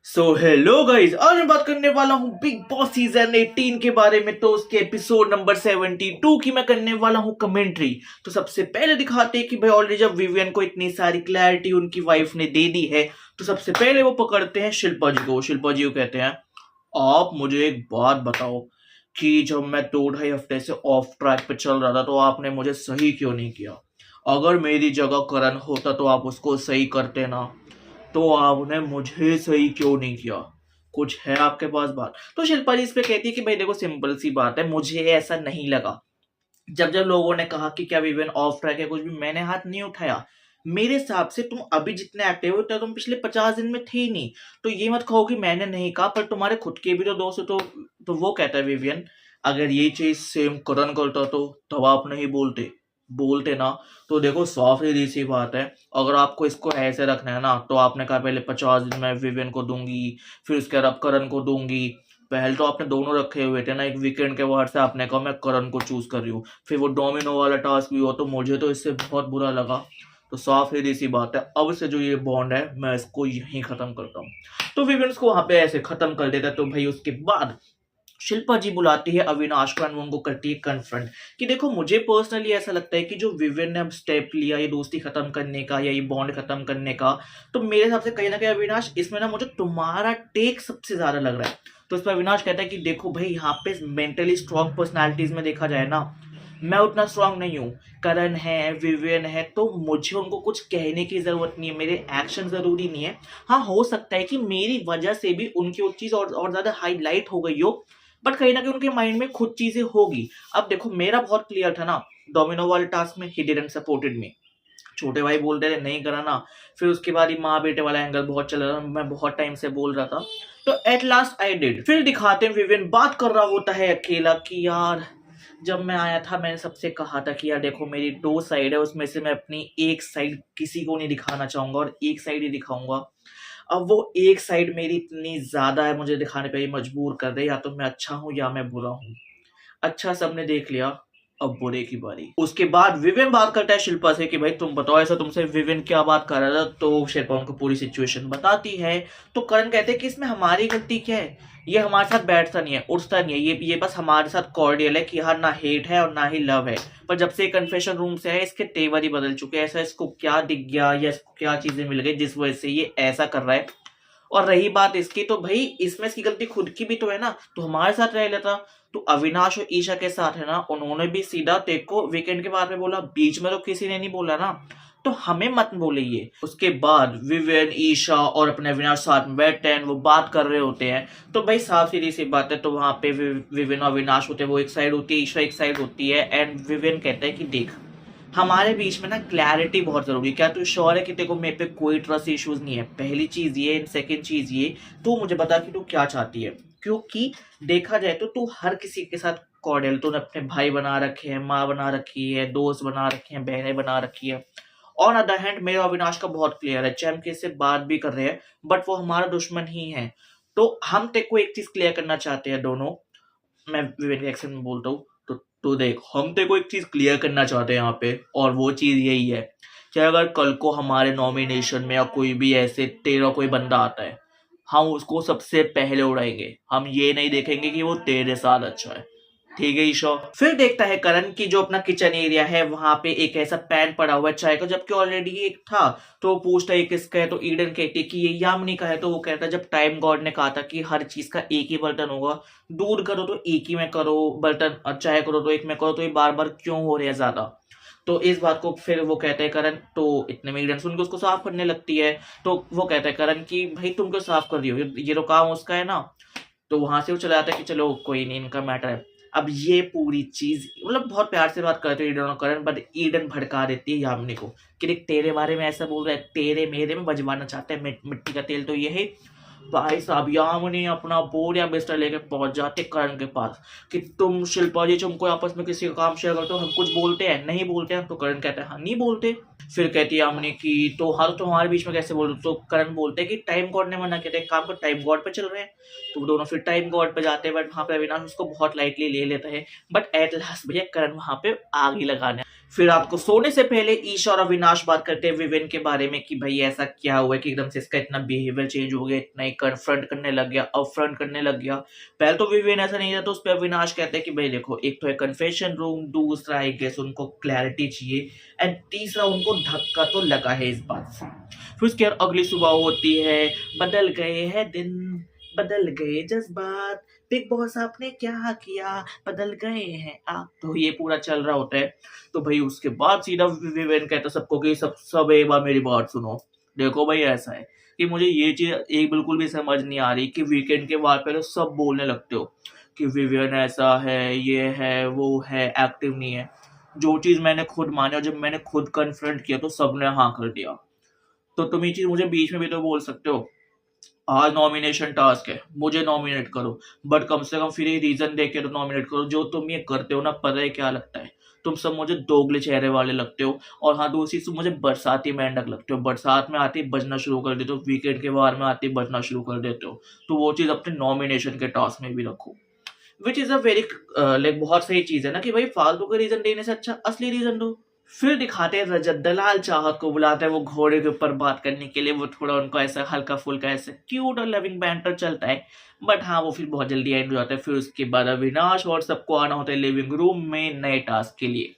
So hello guys, आज मैं बात करने वाला हूँ बिग बॉस सीजन 18 के बारे में। तो उसके एपिसोड नंबर 72 की मैं करने वाला हूँ कमेंट्री। तो सबसे पहले दिखाते हैं कि भाई ऑलरेडी जब विवियन को इतनी सारी क्लैरिटी उनकी वाइफ ने दे दी है, तो सबसे पहले वो पकड़ते हैं शिल्पा जी को। शिल्पा जी को कहते हैं, आप मुझे एक बात बताओ कि जब मैं 2-2.5 हफ्ते से ऑफ ट्रैक पे चल रहा था तो आपने मुझे सही क्यों नहीं किया? अगर मेरी जगह करण होता तो आप उसको सही करते ना, तो आपने मुझे सही क्यों नहीं किया? कुछ है आपके पास बात? तो शिल्पा जी इस पे कहती है कि भाई देखो, सिंपल सी बात है, मुझे ऐसा नहीं लगा। जब जब लोगों ने कहा कि क्या विवियन ऑफ ट्रैक है, कुछ भी, मैंने हाथ नहीं उठाया। मेरे हिसाब से तुम अभी जितने एक्टिव हो उतना तुम पिछले 50 दिन में थे ही नहीं। तो ये मत कहो कि मैंने नहीं कहा, पर तुम्हारे खुद के भी तो दोस्त हो। तो वो कहता है विवियन, अगर ये चीज सेम करण करता तो तब आप नहीं बोलते बोलते ना। तो देखो, साफ सीधी सी बात है, अगर आपको इसको ऐसे रखना है ना, तो आपने कहा पहले 50 दिन में विवियन को दूंगी, फिर उसके बाद करण को दूंगी। पहले तो आपने दोनों रखे हुए थे ना, एक वीकेंड के बाद से आपने कहा मैं करण को चूज कर रही हूँ, फिर वो डोमिनो वाला टास्क भी हुआ, तो मुझे तो इससे बहुत बुरा लगा। तो साफ सीधी सी बात है, अब से जो ये बॉन्ड है मैं इसको यहीं खत्म करता हूँ। तो विवेंस उसको वहां पे ऐसे खत्म कर देता है। तो भाई उसके बाद शिल्पा जी बुलाती है अविनाश को एंड वो उनको करती है कन्फ्रंट कि देखो, मुझे पर्सनली ऐसा लगता है कि जो विवेन ने अब स्टेप लिया ये दोस्ती खत्म करने का या ये बॉन्ड खत्म करने का, तो मेरे हिसाब से कहीं ना कहीं अविनाश, इसमें ना मुझे तुम्हारा टेक सबसे ज्यादा लग रहा है। तो इस पर अविनाश कहता है कि देखो भाई, यहाँ पे मेंटली स्ट्रॉन्ग पर्सनैलिटीज में देखा जाए ना, मैं उतना स्ट्रांग नहीं हूँ। करण है, विवियन है, तो मुझे उनको कुछ कहने की जरूरत नहीं है, मेरे एक्शन जरूरी नहीं है। हाँ, हो सकता है कि मेरी वजह से भी उनकी वो चीज और ज्यादा हाईलाइट हो गई हो, बट कहीं ना कहीं उनके माइंड में खुद चीजें होगी। अब देखो, मेरा बहुत क्लियर था ना, डोमिनो वाले टास्क में ही डिडंट सपोर्टेड मी। छोटे भाई बोल रहे थे नहीं करा ना, फिर उसके बाद ही माँ बेटे वाला एंगल बहुत चल रहा था, मैं बहुत टाइम से बोल रहा था। तो एट लास्ट आई डिड। फिर दिखाते हैं विवियन बात कर रहा होता है अकेला कि यार, जब मैं आया था मैंने सबसे कहा था कि यार देखो, मेरी 2 साइड है, उसमें से मैं अपनी एक साइड किसी को नहीं दिखाना चाहूंगा और एक साइड ही दिखाऊंगा। अब वो एक साइड मेरी इतनी ज्यादा है, मुझे दिखाने पे ये मजबूर कर दे, या तो मैं अच्छा हूं या मैं बुरा हूं। अच्छा सबने देख लिया, अब बुरे की बारी। उसके बाद विवेन बात करता है शिल्पा से कि भाई तुम बताओ, ऐसा तुमसे विवेन क्या बात कर रहा था? तो शिल्पा उनको पूरी सिचुएशन बताती है। तो करण कहते हैं कि इसमें हमारी गलती क्या है? ये हमारे साथ बैठता नहीं है, उठता नहीं है, ये बस हमारे साथ कॉर्डियल है कि हाँ, ना हेट है और ना ही लव है। पर जब से कन्फेशन रूम से है, इसके तेवर ही बदल चुके हैं। ऐसा इसको क्या दिख गया या इसको क्या चीजें मिल गई जिस वजह से ये ऐसा कर रहा है? और रही बात इसकी, तो भाई इसमें इसकी गलती खुद की भी तो है ना, तो हमारे साथ रह लेता। तो अविनाश और ईशा के साथ है ना, उन्होंने भी सीधा तेरे को वीकेंड के बारे में बोला, बीच में तो किसी ने नहीं बोला ना, तो हमें मत बोले ये। उसके बाद विवेन, ईशा और अपने अविनाश साथ में बैठते हैं, वो बात कर रहे होते हैं। तो भाई साफ सीधी सी बात है, तो वहां पे विवेन और अविनाश होते हैं, वो एक साइड होती है, ईशा एक साइड होती है, एंड विवेन कहता है कि देख, हमारे बीच में ना क्लैरिटी बहुत जरूरी है। क्या तू श्योर है कि तेरे को मेरे पे कोई ट्रस्ट इश्यूज नहीं है? पहली चीज ये, सेकंड चीज ये, तू मुझे बता कि तू क्या चाहती है। क्योंकि देखा जाए तो तू हर किसी के साथ कॉर्डियल, तूने अपने भाई बना रखे हैं, माँ बना रखी है, दोस्त बना रखे हैं, बहनें बना रखी है। ऑन अदर हैंड मेरा अविनाश का बहुत क्लियर है, चाहे हम किससे बात भी कर रहे हैं, बट वो हमारा दुश्मन ही है। तो हम तेरे को एक चीज क्लियर करना चाहते हैं दोनों। मैं विवेक के एक्सेंट में बोलता हूँ, तो देख, हम तेरे को एक चीज क्लियर करना चाहते हैं यहाँ पे, और वो चीज यही है कि अगर कल को हमारे नॉमिनेशन में या कोई भी ऐसे तेरा कोई बंदा आता है, हम उसको सबसे पहले उड़ाएंगे। हम ये नहीं देखेंगे कि वो तेरे साथ अच्छा है। ठीक है ईशो? फिर देखता है करण की जो अपना किचन एरिया है, वहां पे एक ऐसा पैन पड़ा हुआ है चाय का, जबकि ऑलरेडी एक था। तो वो पूछता है किसका है, तो ईडन कहती है कि ये यामिनी का है। तो वो कहता है जब टाइम गॉड ने कहा था कि हर चीज का एक ही बर्तन होगा, दूध करो तो एक ही में करो बर्तन, और चाय करो तो एक में करो, तो ये बार बार क्यों हो रहा है ज्यादा? तो इस बात को फिर वो कहते हैं करण, तो इतने में ईडन सुन के उसको साफ करने लगती है। तो वो कहता है करण कि भाई तुम क्यों साफ कर रही हो, ये तो काम उसका है ना। तो वहां से वो चला जाता है कि चलो कोई नहीं, इनका मैटर है। अब ये पूरी चीज, मतलब बहुत प्यार से बात करते हैं ईडन और करण, बट ईडन भड़का देती है यामिनी को कि देख, तेरे बारे में ऐसा बोल रहा है, तेरे मेरे में बजवाना चाहते हैं, मिट्टी का तेल तो ये है। भाई साहब, यामिनी अपना बोर या बिस्तर लेके पहुंच जाते करण के पास कि तुम शिल्पा जी, तुमको आपस में किसी का काम शेयर करते हो, हम कुछ बोलते हैं? नहीं बोलते हैं। तो करण कहता है हाँ, नहीं बोलते। फिर कहती है यामिनी कि तो हर तुम्हारे बीच में कैसे बोल? तो करण बोलते हैं कि टाइम गॉड ने मना किया था, एक काम कर, टाइम गॉड पे चल रहे हैं। तो वो दोनों फिर टाइम गॉड पे जाते हैं, बट वहां पे अविनाश उसको बहुत लाइटली ले लेता है। बट एट लास्ट भैया करण वहां पे आग ही लगाने। फिर रात को सोने से पहले ईशा और अविनाश बात करते हैं विवेन के बारे में कि भाई ऐसा क्या हुआ है कि एकदम से इसका इतना बिहेवियर चेंज हो गया, इतना ही कन्फ्रंट करने लग गया, अपफ्रंट करने लग गया। पहले तो विवेन ऐसा नहीं था, तो उस पर अविनाश कहते हैं कि भाई देखो, एक तो है कन्फेशन रूम, दूसरा आई गेस उनको क्लैरिटी चाहिए, एंड तीसरा उनको धक्का तो लगा है इस बात से। फिर उसके बाद अगली सुबह होती है, बदल गए हैं दिन, बदल गए जज्बात, बिग बॉस आपने क्या किया, बदल गए हैं आप, तो ये पूरा चल रहा होता है। तो भाई उसके बाद सीधा विवेन कहता सबको कि सब सब एक बार मेरी बात सुनो। देखो भाई ऐसा है कि मुझे ये चीज एक बिल्कुल भी समझ नहीं आ रही कि वीकेंड के बाद पहले सब बोलने लगते हो कि विवेन ऐसा है, ये है, वो है, एक्टिव नहीं है। जो चीज मैंने खुद मानी और जब मैंने खुद कन्फ्रंट किया तो सबने हाँ कर दिया। तो तुम ये चीज मुझे बीच में भी तो बोल सकते हो। आज नॉमिनेशन टास्क है, मुझे नॉमिनेट करो, बट कम से कम फिर ये रीजन देके तो नॉमिनेट करो। जो तुम ये करते हो ना, पता है क्या लगता है, तुम सब मुझे दोगले चेहरे वाले लगते हो। और हाँ, दूसरी चीज, मुझे बरसाती मेंढक लगते हो। बरसात में आते ही बजना शुरू कर देते हो, वीकेंड के बार में आते ही बजना शुरू कर देते हो। तो वो चीज अपने नॉमिनेशन के टास्क में भी रखो, which is a very like बहुत सही चीज है ना कि भाई फालतू का रीजन देने से अच्छा असली रीजन दो। फिर दिखाते हैं रजत दलाल चाहत को बुलाता है वो घोड़े के ऊपर बात करने के लिए। वो थोड़ा उनको ऐसा हल्का फुल्का ऐसा क्यूट और लविंग बैंटर चलता है, बट हाँ वो फिर बहुत जल्दी एंड हो जाता है। फिर उसके बाद अविनाश और सबको आना होता है लिविंग रूम में नए टास्क के लिए।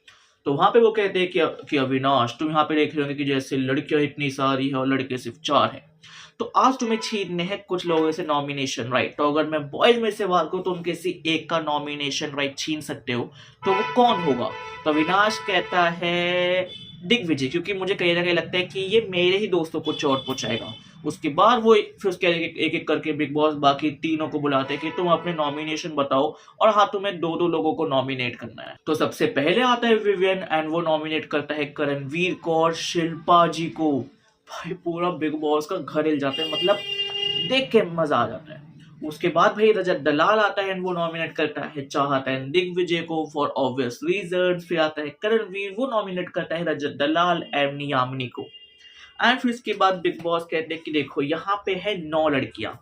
तो वहां पे वो कहते हैं कि अविनाश, तुम यहाँ पे देख रहे होंगे कि जैसे लड़कियां इतनी सारी है और लड़के सिर्फ 4 है, तो आज तुम्हें छीनने हैं कुछ लोगों से नॉमिनेशन राइट। तो अगर मैं बॉयज में से बात करूं तो तुम किसी एक का नॉमिनेशन राइट छीन सकते हो, तो वो कौन होगा? तो अविनाश कहता है दिग्विजय, क्योंकि मुझे कहीं ना कहीं लगता है कि ये मेरे ही दोस्तों को चोट पहुंचाएगा। उसके बाद वो फिर उसके एक एक करके बिग बॉस बाकी तीनों को बुलाते हैं कि तुम अपने नॉमिनेशन बताओ, और हाँ तुम्हें दो दो लोगों को नॉमिनेट करना है। तो सबसे पहले आता है विवियन, एंड वो नॉमिनेट करता है करणवीर को और शिल्पा जी को। भाई पूरा बिग बॉस का घर हिल जाता है, मतलब देख के मजा आ जाता है। उसके बाद भाई रजत दलाल आता है, वो नॉमिनेट करता है चाहता है दिग्विजय को फॉर ऑब्वियस रीजन। फिर आता है करणवीर, वो नॉमिनेट करता है रजत दलाल एंड यामिनी को। एंड फिर इसके बाद बिग बॉस कहते हैं कि देखो यहाँ पे है 9 लड़कियां।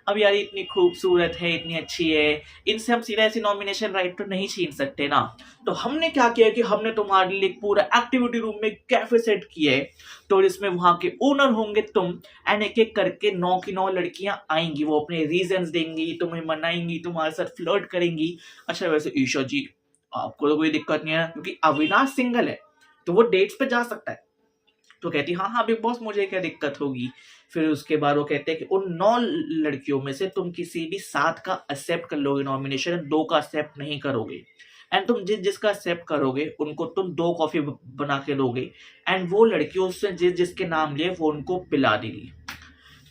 अब यार इतनी खूबसूरत है, इतनी अच्छी है, इनसे हम सीधा ऐसी नॉमिनेशन राइट तो नहीं छीन सकते ना। तो हमने क्या किया कि हमने तुम्हारे लिए पूरा एक्टिविटी रूम में कैफे सेट किया है। तो इसमें वहां के ओनर होंगे तुम, एंड एक एक करके 9 की 9 लड़कियां आएंगी, वो अपने रीजंस देंगी, तुम्हें मनाएंगी, तुम्हारे साथ फ्लर्ट करेंगी। अच्छा वैसे ईशा जी, आपको तो कोई दिक्कत नहीं है क्योंकि अविनाश सिंगल है, तो वो डेट्स पे जा सकता है। तो कहती हाँ हाँ बिग बॉस, मुझे क्या दिक्कत होगी। फिर उसके बाद वो कहते हैं कि उन 9 लड़कियों में से तुम किसी भी 7 का एक्सेप्ट कर लोगे नॉमिनेशन, 2 का एक्सेप्ट नहीं करोगे। एंड तुम जिसका एक्सेप्ट करोगे उनको तुम 2 कॉफी बना के दोगे, एंड वो लड़कियों से जिसके नाम लिए वो उनको पिला देगी।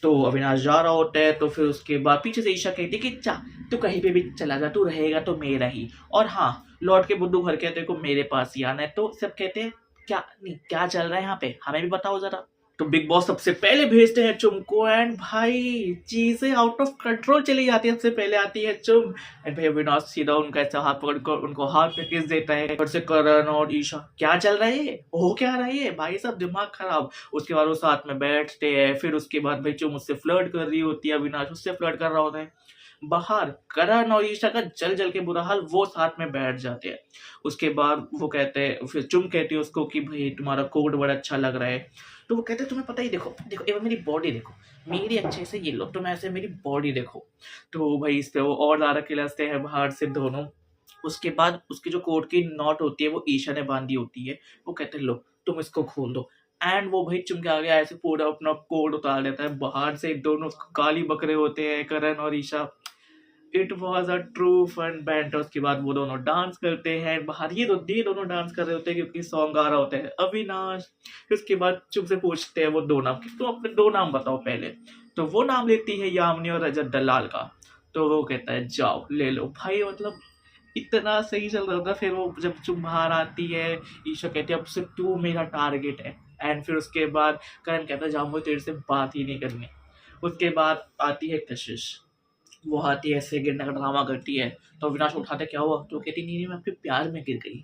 तो अविनाश जा रहा होता है, तो फिर उसके बाद पीछे से ईशा कहती है कि चा तू कहीं पे भी चला जा, तू रहेगा तो मेरा ही, और हाँ लौट के बुद्धू घर कहते को मेरे पास ही आना है। तो सब कहते हैं क्या नहीं, क्या चल रहा है यहाँ पे, हमें भी बताओ जरा। तो बिग बॉस सबसे पहले भेजते हैं चुम को, एंड भाई चीजें आउट ऑफ कंट्रोल चली जाती है। सबसे पहले आती है चुम, एंड भाई अविनाश सीधा उनका ऐसा हाथ पकड़कर उनको हाथ पे किस देता है। और से करण और ईशा क्या चल रहा है, हो क्या रहा है भाई, सब दिमाग खराब। उसके बाद वो साथ में बैठते हैं। फिर उसके बाद भाई चुम उससे फ्लर्ट कर रही होती है, अविनाश उससे फ्लर्ट कर रहा होता है। बाहर करण और ईशा का जल जल के बुरा हाल, वो साथ में बैठ जाते हैं। उसके बाद वो कहते हैं, फिर चुम कहती है उसको कि भाई तुम्हारा कोट बड़ा अच्छा लग रहा है। तो वो कहते हैं तुम्हें पता ही, देखो देखो एक बार मेरी बॉडी देखो, मेरी अच्छे से ये लो, तुम ऐसे मेरी बॉडी देखो। तो भाई इस पे वो और ज्यादा खिलाते हैं बाहर से दोनों। उसके बाद उसकी जो कोट की नॉट होती है वो ईशा ने बांधी होती है। वो कहते हैं लो तुम इसको खोल दो, एंड वो भाई चुम के आगे ऐसे पूरा अपना कोट उतार देता है। बाहर से दोनों काली बकरे होते हैं करण और Isha. It was a true fun band. उसके बाद वो दोनों डांस करते हैं बाहर, ये दोनों डांस कर रहे होते हैं क्योंकि सॉन्ग आ रहा होता है अविनाश। फिर उसके बाद चुप से पूछते हैं वो 2 नाम, तुम अपने 2 नाम बताओ पहले। तो वो नाम लेती है यामिनी और रजत दलाल का। तो वो कहता है जाओ ले लो भाई, मतलब इतना सही चल रहा था। फिर वो जब चुप बाहर आती है, ईशा कहती है अब से तू मेरा टारगेट है। एंड फिर उसके बाद करण कहता है जाओ, मुझे तेरे से बात ही नहीं करनी। उसके बाद आती है कशिश, वो आती है ऐसे गिरने का ड्रामा करती है। तो अविनाश उठाते क्या हुआ, तो कहती नहीं मैं आपके प्यार में गिर गई।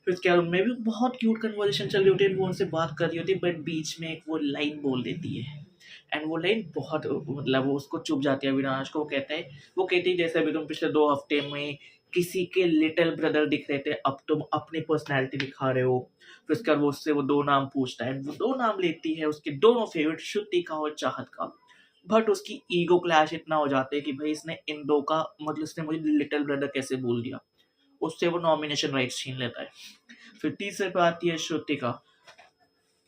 फिर उसके बाद उनमें भी बहुत क्यूट कन्वर्सेशन चल रही होती है, वो उनसे बात कर रही होती है, बट बीच में एक वो लाइन बोल देती है, एंड वो लाइन बहुत मतलब वो उसको चुप जाती है अविनाश को। वो कहता है, वो कहती है जैसे अभी तुम पिछले 2 हफ्ते में किसी के लिटिल ब्रदर दिख रहे थे, अब तुम अपनी पर्सनैलिटी दिखा रहे हो। फिर उसके बाद वो उससे वो 2 नाम पूछता है, वो 2 नाम लेती है, उसके दोनों फेवरेट श्रुतिका और चाहत का। बट उसकी ईगो क्लैश इतना हो जाता है कि भाई इसने इन 2 का मतलब इसने मुझे लिटिल ब्रदर कैसे बोल दिया? उससे वो नॉमिनेशन राइट्स छीन लेता है। फिर तीसरे पे आती है श्रुतिका।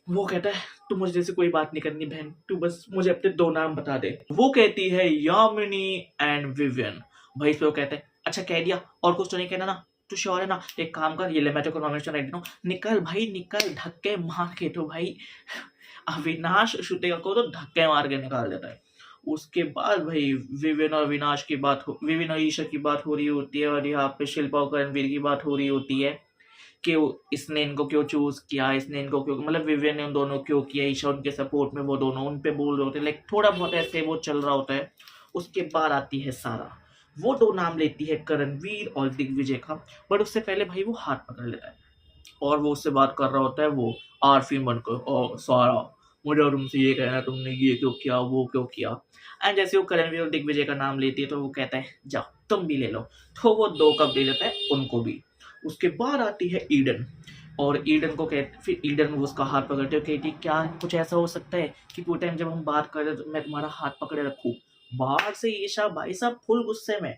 वो कहता है तू मुझे जैसे कोई बात नहीं करनी बहन, तू बस मुझे अपने 2 नाम बता दे। वो कहती है यामिनी एंड विवियन। भाई इस पे वो कहते हैं अच्छा कह दिया, और कुछ तो नहीं कहना ना? तू श्योर है ना? एक काम कर, ये ले मैं तेरे को नॉमिनेशन राइट देता हूँ, निकल भाई निकल, धक्के मार के। तो भाई अविनाश श्रुतिका को तो धक्के मार के निकाल देता है। उसके बाद भाई विवियन और अविनाश की बात हो, विवियन और ईशा की बात हो रही होती है, और यहाँ पे शिल्पा और करणवीर की बात हो रही होती है कि इसने इनको क्यों चूज किया, इसने इनको क्यों, मतलब विवियन ने उन दोनों क्यों किया, ईशा उनके सपोर्ट में, वो दोनों उन पे बोल रहे होते हैं, लाइक थोड़ा बहुत ऐसे वो चल रहा होता है। उसके बाद आती है सारा। वो 2 नाम लेती है, करणवीर और दिग्विजय का। बट उससे पहले भाई वो हाथ पकड़ लेता है और वो उससे बात कर रहा होता है, वो आरफी बनकर, और सारा मुझे तुमसे ये कहना, तुमने ये क्यों किया, वो क्यों किया। एंड जैसे वो करणवीर और दिग्विजय का नाम लेती है तो वो कहता है जाओ तुम भी ले लो, तो वो 2 कप दे देता है उनको भी। उसके बाद आती है ईडन, और ईडन को कहते, फिर ईडन वो उसका हाथ पकड़ते हो, कहती क्या कुछ ऐसा हो सकता है कि पूरे टाइम जब हम बात कर रहे तो मैं तुम्हारा हाथ पकड़े रखूं? बाहर से ईशा भाई साहब फुल गुस्से में।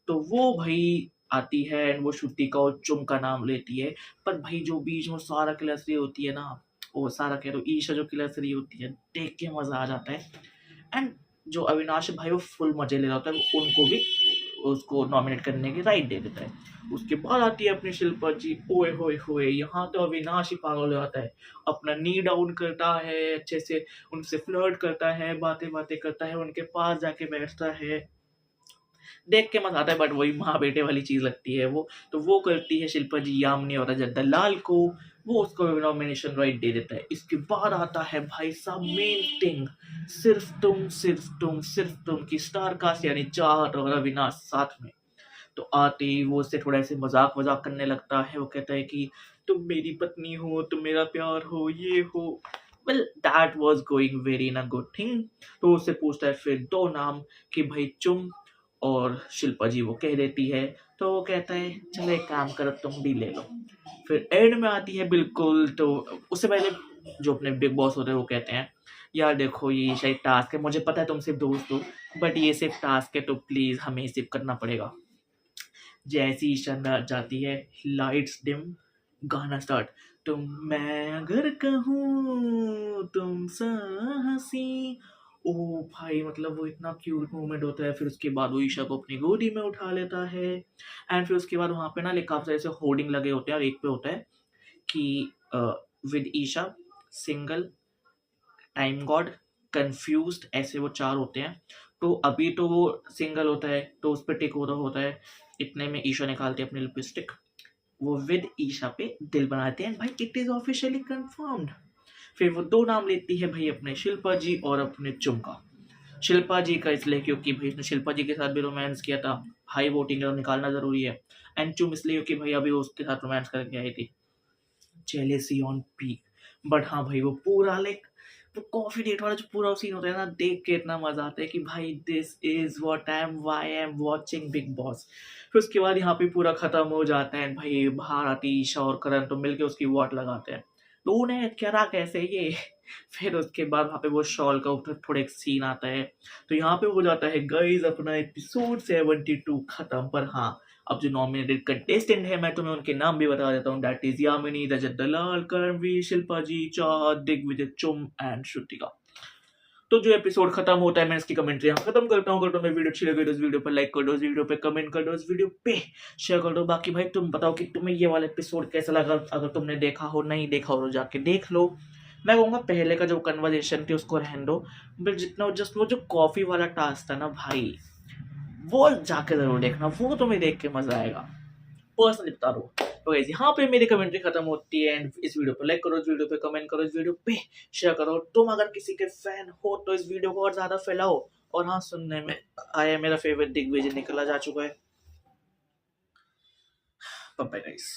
तो वो भाई आती है एंड वो श्रुतिका और चुम का नाम लेती है। पर भाई जो बीच में सारा क्लास रही होती है ना, वो सारा कह रहा हूँ, ईशा जो क्लास रही होती है, देख के मजा आ जाता है। एंड जो अविनाश है भाई वो फुल मजे ले रहा होता है, वो उनको भी उसको नॉमिनेट करने की राइट दे देता है। उसके बाद आती है अपनी शिल्पा जी। ओए होए होए, यहाँ तो अविनाश ही पागल हो जाता है, अपना नी डाउन करता है, अच्छे से उनसे फ्लर्ट करता है, बातें बातें करता है, उनके पास जाके बैठता है, देख के मजा आता है। बट वही माँ बेटे वाली चीज लगती है वो। तो वो करती है शिल्पा जी यामिनी और रजत दलाल को, वो उसको नॉमिनेशन राइट दे देता है। इसके बाद आता है भाई साहब मेन थिंग, सिर्फ तुम सिर्फ तुम सिर्फ तुम की स्टार कास्ट, यानी चाहत और अविनाश साथ में। तो आते ही वो उससे थोड़ा ऐसे मजाक वजाक करने लगता है, वो कहता है कि तुम मेरी पत्नी हो, तुम मेरा प्यार हो, ये हो। Well that was going very in a good thing. तो उससे पूछता है फिर 2 नाम कि भाई चुम और शिल्पा जी, वो कह देती है। तो वो कहता है चलो एक काम करो तुम भी ले लो। फिर एंड में आती है बिल्कुल, तो उससे पहले जो अपने बिग बॉस होते हैं वो कहते हैं यार देखो ये शायद टास्क है, मुझे पता है तुम सिर्फ दोस्त हो, बट ये सिर्फ टास्क है, तो प्लीज हमें सिर्फ करना पड़ेगा। जैसी ईशान जाती है, लाइट्स डिम, गाना स्टार्ट। तुम, मैं अगर कहूँ तुम साहसी। ओ भाई मतलब वो इतना क्यूट मोमेंट होता है। फिर उसके बाद वो ईशा को अपनी गोदी में उठा लेता है। एंड फिर उसके बाद वहाँ पे ना काफी सारे ऐसे होर्डिंग लगे होते हैं, और एक पे होता है कि with Isha, single, time god, confused, ऐसे वो 4 होते हैं। तो अभी तो वो सिंगल होता है तो उस पर टिक हो रहा होता है। इतने में ईशा निकालती है अपनी लिपस्टिक, वो विद ईशा पे दिल बनाते हैं, भाई इट इज ऑफिशियली कंफर्म्ड। फिर वो 2 नाम लेती है भाई, अपने शिल्पा जी और अपने चुम का। शिल्पा जी का इसलिए क्योंकि भाई उसने शिल्पा जी के साथ भी रोमांस किया था, हाई वोटिंग है, निकालना जरूरी है। एंड चुम इसलिए क्योंकि भाई अभी वो उसके साथ रोमांस करके आई थी। Jealousy on peak. बट हाँ भाई वो पूरा लाइक वो कॉफी डेट वाला जो पूरा सीन होता है ना, देख के इतना मजा आता है कि भाई this is what I am, why I am watching big boss. फिर उसके बाद यहाँ पे पूरा खत्म हो जाता है भाई, बाहर आती ईशा और करण तो मिलके उसकी वॉट लगाते हैं, तो उन्हें करा कैसे ये। फिर उसके बाद वहाँ पे वो शॉल का ऊपर थोड़ा एक सीन आता है। तो यहाँ पे हो जाता है गाइस अपना एपिसोड 72 खत्म। पर हाँ, अब जो नॉमिनेटेड कंटेस्टेंट है मैं तुम्हें उनके नाम भी बता देता हूँ, दैट इज यामिनी, रजत दलाल, करणवीर, शिल्पा जी, चाहत, दिग्विजय, चुम एंड श्रुतिका। तो जो एपिसोड खत्म होता है मैं इसकी कमेंट्री यहाँ खत्म करता हूँ। अगर तुम्हें वीडियो अच्छी लगी तो इस वीडियो पर लाइक कर दो, इस वीडियो पे कमेंट कर दो, इस वीडियो पे शेयर कर दो। बाकी भाई तुम बताओ कि तुम्हें ये वाला एपिसोड कैसा लगा। अगर तुमने देखा हो, नहीं देखा हो तो जाके देख लो। मैं कहूँगा पहले का जो कन्वर्जेशन थी उसको रहने दो, बट जितना जस्ट वो जो कॉफी वाला टास्क था ना भाई, वो जाके जरूर देखना, वो तुम्हें देख के मजा आएगा, पर्सनली बता दो। तो गाइस यहाँ पे मेरी कमेंट्री खत्म होती है। एंड इस वीडियो पे लाइक करो, इस वीडियो पे कमेंट करो, इस वीडियो पे शेयर करो। तुम अगर किसी के फैन हो तो इस वीडियो को और ज्यादा फैलाओ। और हाँ, सुनने में आया मेरा फेवरेट दिग्विजय निकला जा चुका है। Bye bye guys.